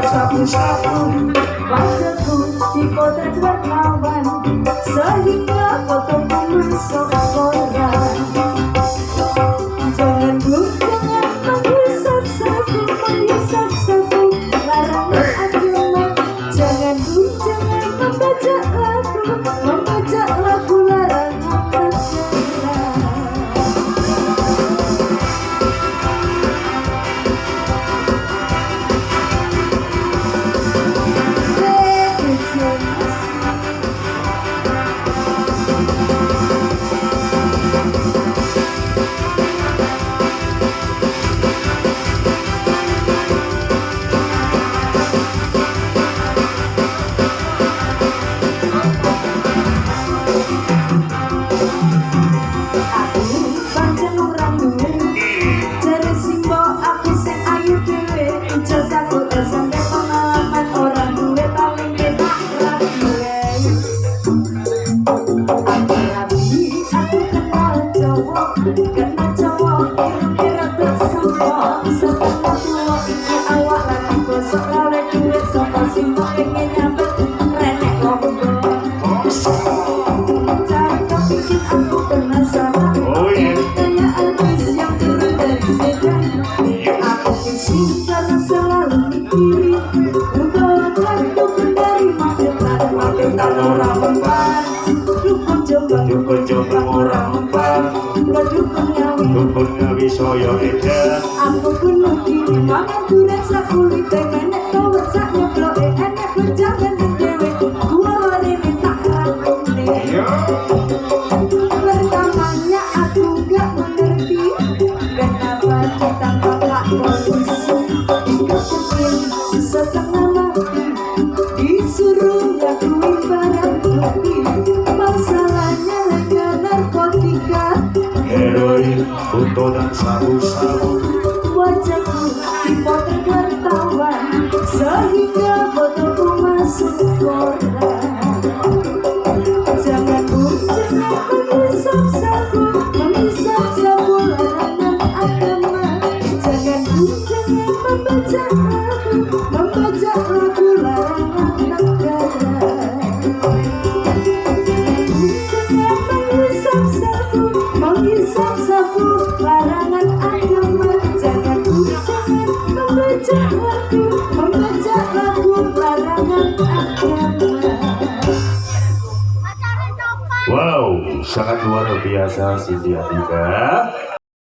Sabu-sabu wajahku dipotret wartawan sehingga fotoku masuk koran. Jangan bu, jangan menghisap sabu, larangan agama. Jangan bu, jangan membaca lagu larangan agama. Dukun ngawi soyo edan aku bunuh diri mangan durian sakulit menek tawet sak nyokloke enek berjalan dewe gua lari tak rakune. Pertamanya aku gak mengerti kenapa ditangkap Pak Polisi dikepukin setengah mati disuruh ngakuin barang bukti masalahnya hanya narkotika heroin, foto dan sabu-sabu. Wajahku dipotret wartawan sehingga fotoku masuk koran. Jangan bu, jangan menghisap sabu larangan agama. Jangan bu, jangan membaca lagu larangan negara. Menghisap sabu larangan agama. Jangan membaca lagu larangan agama. Wow, sangat luar biasa Cynthia Tika.